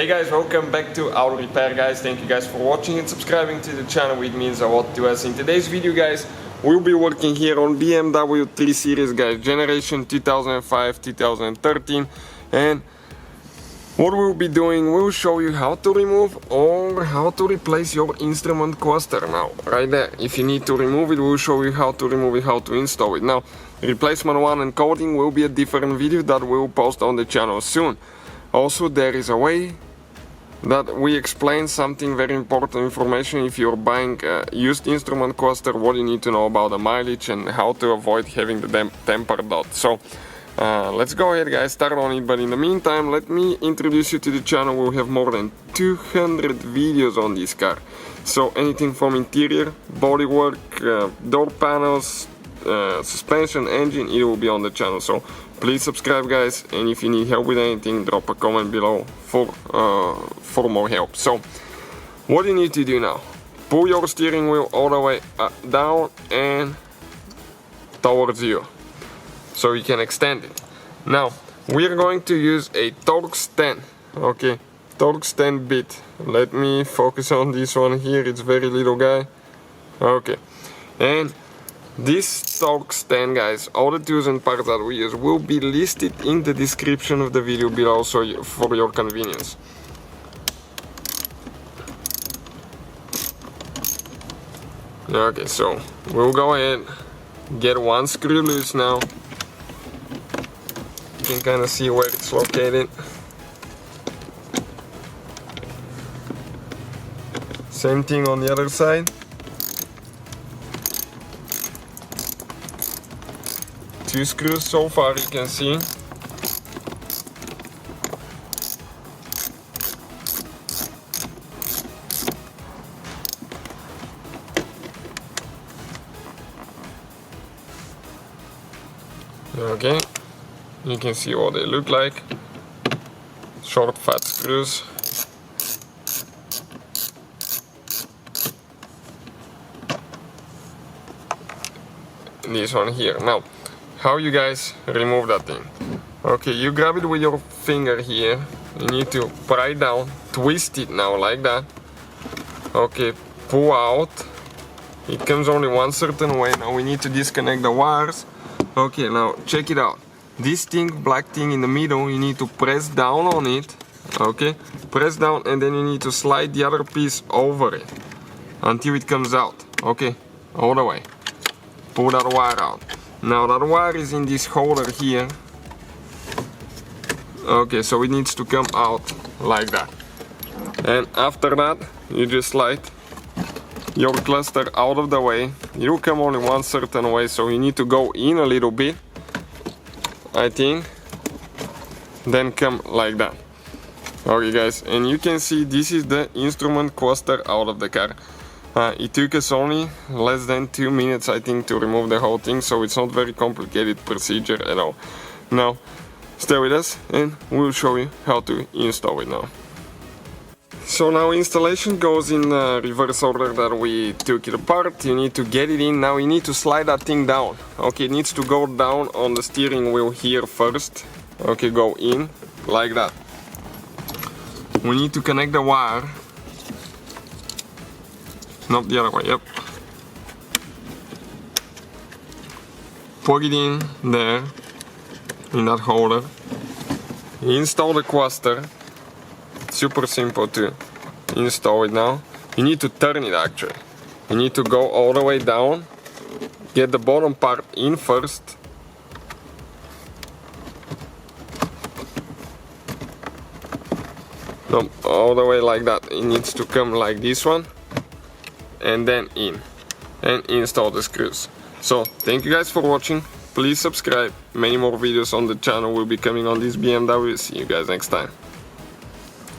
Hey guys, welcome back to Auto Repair guys. Thank you guys for watching and subscribing to the channel. It means a lot to us. In today's video guys, we'll be working here on BMW 3 Series guys, generation 2005-2013, and what we'll be doing, we'll show you how to remove or how to replace your instrument cluster now, right there. If you need to remove it, we'll show you how to remove it, how to install it. Now, replacement one and coating will be a different video that we'll post on the channel soon. Also, there is a way that we explain something very important information if you're buying a used instrument cluster, what you need to know about the mileage and how to avoid having the temper dot. So let's go ahead guys, start on it, but in the meantime let me introduce you to the channel. We'll have more than 200 videos on this car. So anything from interior, bodywork, door panels, suspension, engine, it will be on the channel. So please subscribe guys, and if you need help with anything, drop a comment below for more help. So what you need to do now, pull your steering wheel all the way down and towards you so you can extend it. Now we are going to use a torque stand, okay, torque stand bit. Let me focus on this one here, it's very little guy, okay. And this torque stand guys, all the tools and parts that we use will be listed in the description of the video below, so for your convenience. Okay, so we'll go ahead, get one screw loose now. You can kind of see where it's located. Same thing on the other side. Two screws so far, you can see. Okay, you can see what they look like. Short, fat screws. This one here. Now, how you guys remove that thing? Okay, you grab it with your finger here. You need to pry it down, twist it now like that. Okay, pull out. It comes only one certain way. Now we need to disconnect the wires. Okay, now check it out. This thing, black thing in the middle, you need to press down on it. Okay, press down, and then you need to slide the other piece over it until it comes out. Okay, all the way. Pull that wire out. Now that wire is in this holder here. Okay, so it needs to come out like that. And after that, you just slide your cluster out of the way. It will come only one certain way, so you need to go in a little bit, I think, then come like that. Okay guys, and you can see this is the instrument cluster out of the car. It took us only less than 2 minutes, I think, to remove the whole thing, so it's not very complicated procedure at all. Now, stay with us and we'll show you how to install it now. So now installation goes in reverse order that we took it apart. You need to get it in. Now you need to slide that thing down. Okay, it needs to go down on the steering wheel here first. Okay, go in like that. We need to connect the wire. Not the other way, yep. Plug it in there, in that holder. Install the cluster. Super simple to install it now. You need to turn it actually. You need to go all the way down, get the bottom part in first. No, all the way like that. It needs to come like this one, and then in, and install the screws. So thank you guys for watching. Please subscribe. Many more videos on the channel will be coming on this BMW. See you guys next time.